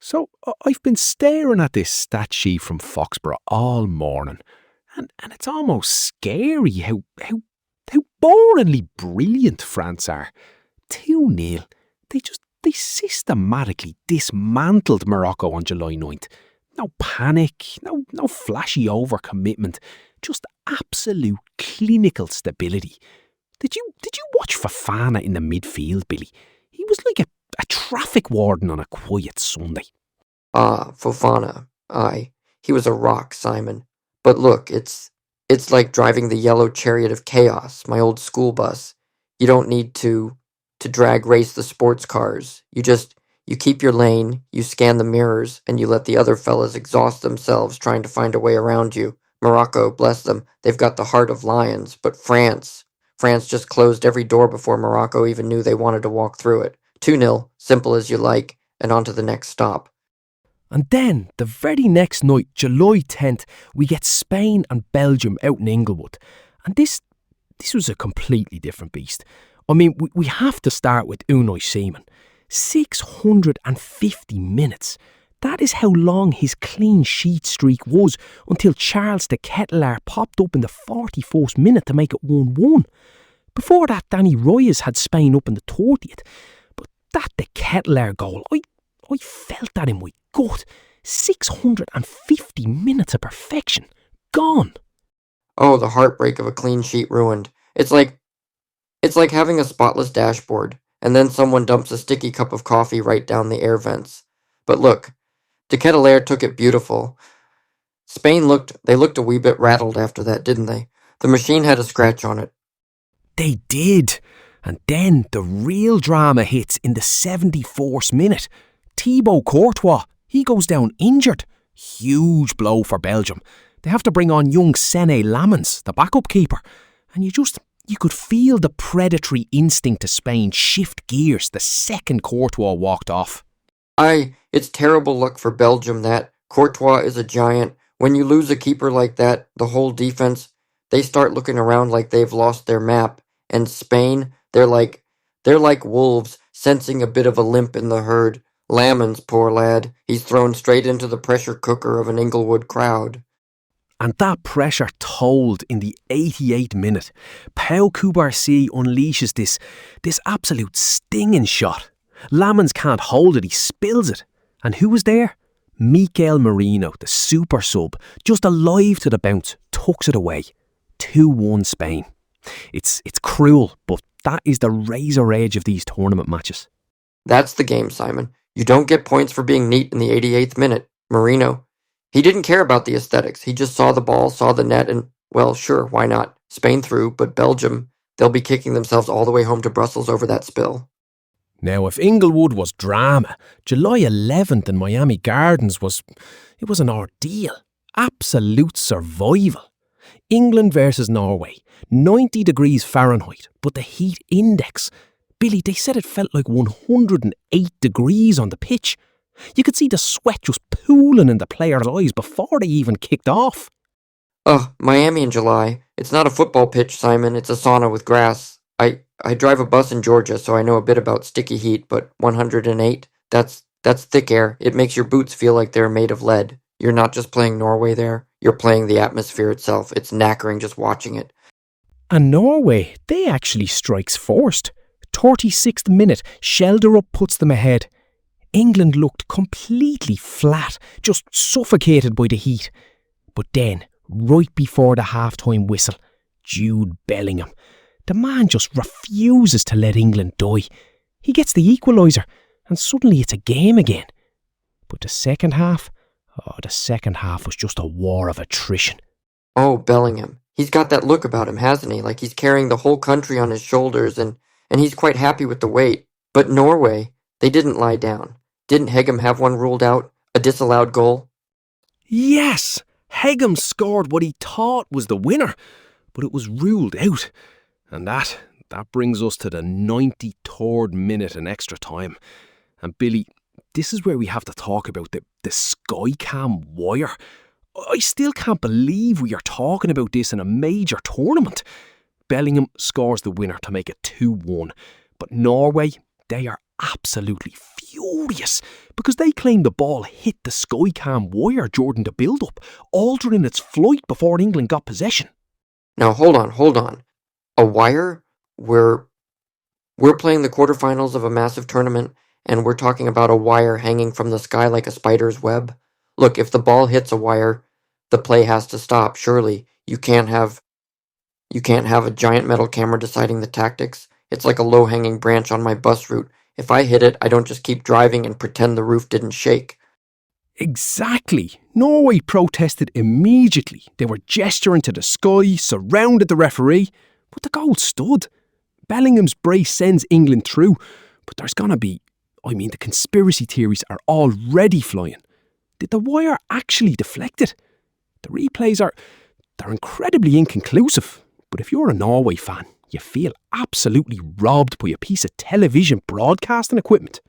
So I've been staring at this stat sheet from Foxborough all morning, and it's almost scary how boringly brilliant France are. 2-0. They systematically dismantled Morocco on July 9th. No panic, no flashy overcommitment, just absolute clinical stability. Did you watch Fofana in the midfield, Billy? He was like a traffic warden on a quiet Sunday. Fofana. Aye. He was a rock, Simon. But look, it's like driving the yellow chariot of chaos, my old school bus. You don't need to drag race the sports cars. You keep your lane, you scan the mirrors, and you let the other fellas exhaust themselves trying to find a way around you. Morocco, bless them, they've got the heart of lions. But France just closed every door before Morocco even knew they wanted to walk through it. 2-0, simple as you like, and on to the next stop. And then, the very next night, July 10th, we get Spain and Belgium out in Inglewood. And this was a completely different beast. I mean, we have to start with Unai Simon. 650 minutes. That is how long his clean sheet streak was until Charles de Ketelaere popped up in the 41st minute to make it 1-1. Before that, Danny Reyes had Spain up in the 30th. But that de Ketelaere goal, I felt that in my gut. 650 minutes of perfection. Gone. Oh, the heartbreak of a clean sheet ruined. It's like having a spotless dashboard, and then someone dumps a sticky cup of coffee right down the air vents. But look, de Ketelaere took it beautiful. Spain looked a wee bit rattled after that, didn't they? The machine had a scratch on it. They did. And then the real drama hits in the 74th minute. Thibaut Courtois, he goes down injured. Huge blow for Belgium. They have to bring on young Sene Lammens, the backup keeper. And you could feel the predatory instinct of Spain shift gears the second Courtois walked off. It's terrible luck for Belgium that Courtois is a giant. When you lose a keeper like that, the whole defense, they start looking around like they've lost their map. And Spain, they're like wolves sensing a bit of a limp in the herd. Lammens, poor lad, he's thrown straight into the pressure cooker of an Inglewood crowd. And that pressure told in the 88th minute. Pau Cubarsí unleashes this absolute stinging shot. Lammens can't hold it, he spills it. And who was there? Mikel Merino, the super sub, just alive to the bounce, tucks it away. 2-1 Spain. It's cruel, but that is the razor edge of these tournament matches. That's the game, Simon. You don't get points for being neat in the 88th minute. Merino, he didn't care about the aesthetics. He just saw the ball, saw the net, and, well, sure, why not? Spain through, but Belgium, they'll be kicking themselves all the way home to Brussels over that spill. Now, if Inglewood was drama, July 11th in Miami Gardens was an ordeal. Absolute survival. England versus Norway. 90 degrees Fahrenheit, but the heat index. Billy, they said it felt like 108 degrees on the pitch. You could see the sweat just pooling in the players' eyes before they even kicked off. Miami in July. It's not a football pitch, Simon. It's a sauna with grass. I drive a bus in Georgia, so I know a bit about sticky heat, but 108, that's thick air. It makes your boots feel like they're made of lead. You're not just playing Norway there. You're playing the atmosphere itself. It's knackering just watching it. And Norway, they actually strikes first. 36th minute, Shelderup puts them ahead. England looked completely flat, just suffocated by the heat. But then, right before the half-time whistle, Jude Bellingham. The man just refuses to let England die. He gets the equaliser, and suddenly it's a game again. But the second half was just a war of attrition. Oh, Bellingham. He's got that look about him, hasn't he? Like he's carrying the whole country on his shoulders, and he's quite happy with the weight. But Norway, they didn't lie down. Didn't Hegem have one ruled out? A disallowed goal? Yes! Hegem scored what he thought was the winner, but it was ruled out. And that brings us to the 93rd minute in extra time. And Billy, this is where we have to talk about the Skycam wire. I still can't believe we are talking about this in a major tournament. Bellingham scores the winner to make it 2-1. But Norway, they are absolutely furious. because they claim the ball hit the Skycam wire during the build-up, altering its flight before England got possession. Now hold on. A wire? We're playing the quarterfinals of a massive tournament, and we're talking about a wire hanging from the sky like a spider's web? Look, if the ball hits a wire, the play has to stop, surely. You can't have a giant metal camera deciding the tactics. It's like a low-hanging branch on my bus route. If I hit it, I don't just keep driving and pretend the roof didn't shake. Exactly. Norway protested immediately. They were gesturing to the sky, surrounded the referee, but the goal stood. Bellingham's brace sends England through, but there's gonna be... the conspiracy theories are already flying. Did the wire actually deflect it? The replays they're incredibly inconclusive, but if you're a Norway fan, you feel absolutely robbed by a piece of television broadcasting equipment.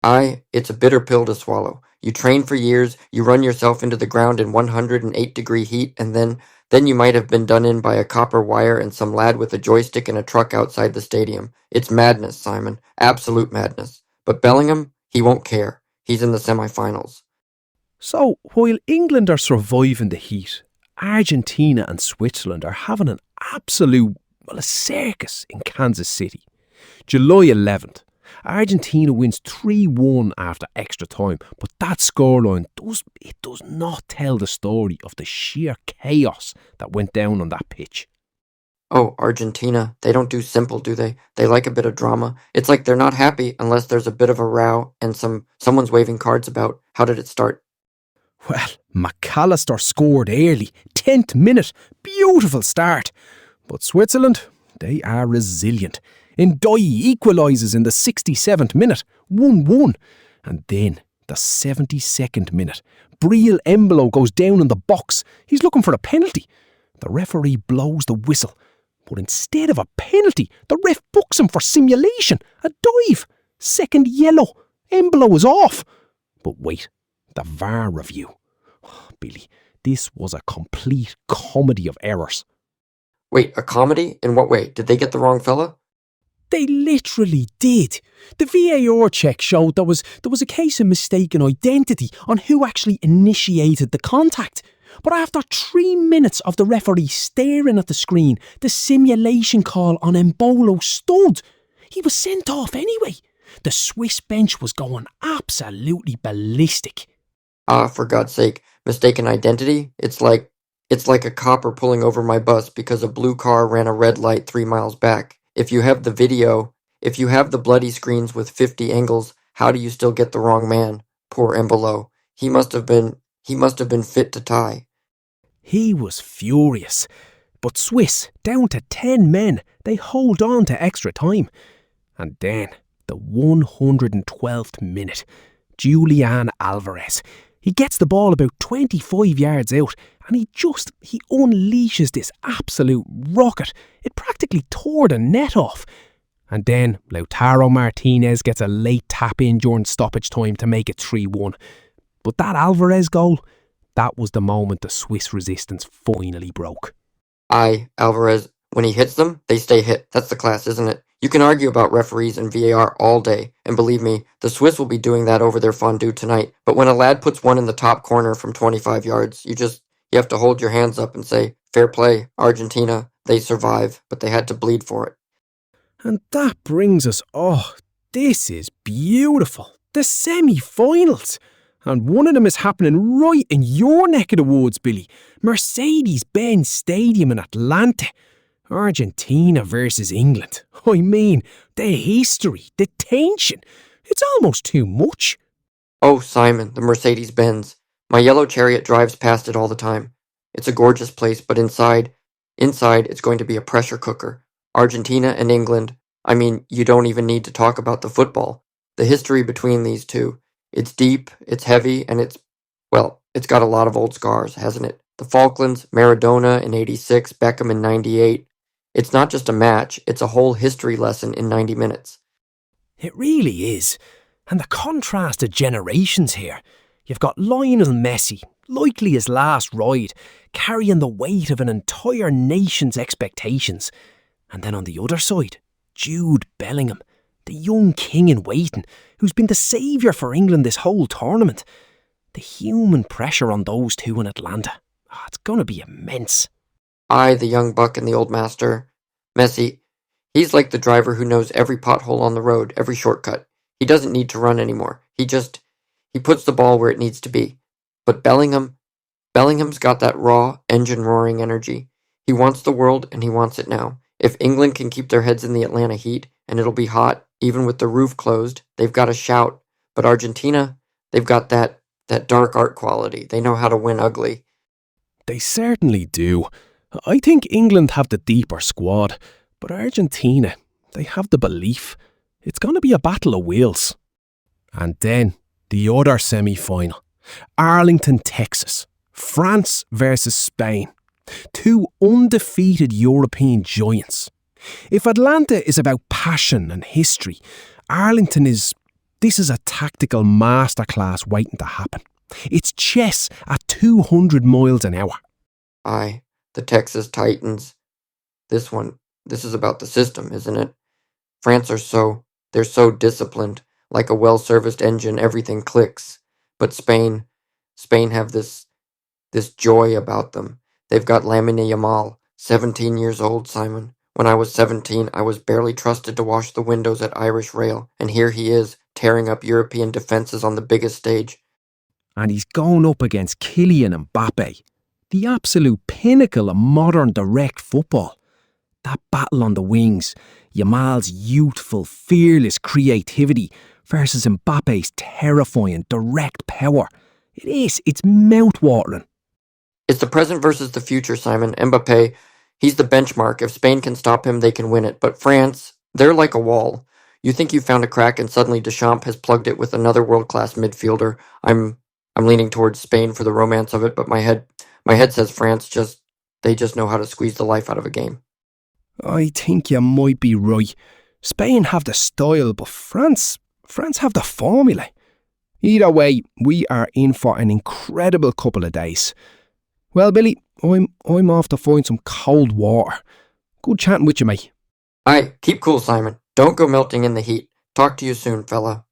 It's a bitter pill to swallow. You train for years, you run yourself into the ground in 108-degree heat, and then you might have been done in by a copper wire and some lad with a joystick in a truck outside the stadium. It's madness, Simon. Absolute madness. But Bellingham, he won't care. He's in the semi-finals. So, while England are surviving the heat, Argentina and Switzerland are having an absolute, a circus in Kansas City. July 11th. Argentina wins 3-1 after extra time, but that scoreline does not tell the story of the sheer chaos that went down on that pitch. Oh, Argentina. They don't do simple, do they? They like a bit of drama. It's like they're not happy unless there's a bit of a row and someone's waving cards about. How did it start? Well, McAllister scored early, 10th minute, beautiful start. But Switzerland, they are resilient. Ndai equalises in the 67th minute, 1-1. And then, the 72nd minute, Briel Embolo goes down in the box. He's looking for a penalty. The referee blows the whistle. But instead of a penalty, the ref books him for simulation, a dive. Second yellow. Embolo is off. But wait, the VAR review. Oh, Billy, this was a complete comedy of errors. Wait, a comedy? In what way? Did they get the wrong fella? They literally did. The VAR check showed there was a case of mistaken identity on who actually initiated the contact. But after 3 minutes of the referee staring at the screen, the simulation call on Embolo stood. He was sent off anyway. The Swiss bench was going absolutely ballistic. For God's sake, mistaken identity? It's like a copper pulling over my bus because a blue car ran a red light 3 miles back. If you have the video, if you have the bloody screens with 50 angles, how do you still get the wrong man? Poor Embolo. He must have been fit to tie. He was furious. But Swiss, down to 10 men, they hold on to extra time. And then, the 112th minute, Julian Alvarez. He gets the ball about 25 yards out and he unleashes this absolute rocket. It practically tore the net off. And then Lautaro Martinez gets a late tap in during stoppage time to make it 3-1. But that Alvarez goal, that was the moment the Swiss resistance finally broke. Alvarez, when he hits them, they stay hit. That's the class, isn't it? You can argue about referees and VAR all day, and believe me, the Swiss will be doing that over their fondue tonight. But when a lad puts one in the top corner from 25 yards, you have to hold your hands up and say, fair play, Argentina, they survive, but they had to bleed for it. And that brings us, this is beautiful, the semi-finals. And one of them is happening right in your neck of the woods, Billy. Mercedes-Benz Stadium in Atlanta. Argentina versus England. I mean, the history, the tension. It's almost too much. Oh, Simon, the Mercedes-Benz. My yellow chariot drives past it all the time. It's a gorgeous place, but inside it's going to be a pressure cooker. Argentina and England. I mean, you don't even need to talk about the football. The history between these two. It's deep, it's heavy, and it's got a lot of old scars, hasn't it? The Falklands, Maradona in 86, Beckham in 98. It's not just a match, it's a whole history lesson in 90 minutes. It really is. And the contrast of generations here. You've got Lionel Messi, likely his last ride, carrying the weight of an entire nation's expectations. And then on the other side, Jude Bellingham, The young king in waiting, who's been the saviour for England this whole tournament. The human pressure on those two in Atlanta. It's going to be immense. I, the young buck and the old master. Messi, he's like the driver who knows every pothole on the road, every shortcut. He doesn't need to run anymore. He puts the ball where it needs to be. But Bellingham's got that raw, engine-roaring energy. He wants the world, and he wants it now. If England can keep their heads in the Atlanta heat, and it'll be hot, even with the roof closed, they've got a shout. But Argentina, they've got that dark art quality. They know how to win ugly. They certainly do. I think England have the deeper squad, but Argentina, they have the belief. It's going to be a battle of wills. And then, the other semi-final. Arlington, Texas. France versus Spain. Two undefeated European giants. If Atlanta is about passion and history, Arlington is a tactical masterclass waiting to happen. It's chess at 200 miles an hour. Aye, the Texas Titans. This is about the system, isn't it? France they're so disciplined. Like a well-serviced engine, everything clicks. But Spain have this joy about them. They've got Lamine Yamal, 17 years old, Simon. When I was 17, I was barely trusted to wash the windows at Irish Rail, and here he is, tearing up European defences on the biggest stage. And he's going up against Kylian Mbappe, the absolute pinnacle of modern direct football. That battle on the wings, Yamal's youthful, fearless creativity versus Mbappe's terrifying direct power. It's mouth-watering. It's the present versus the future, Simon. Mbappe, he's the benchmark. If Spain can stop him, they can win it. But France, they're like a wall. You think you found a crack and suddenly Deschamps has plugged it with another world-class midfielder. I'm leaning towards Spain for the romance of it, but my head says France they just know how to squeeze the life out of a game. I think you might be right. Spain have the style, but France have the formula. Either way, we are in for an incredible couple of days. Well, Billy, I'm off to find some cold water. Good chatting with you, mate. Aye, keep cool, Simon. Don't go melting in the heat. Talk to you soon, fella.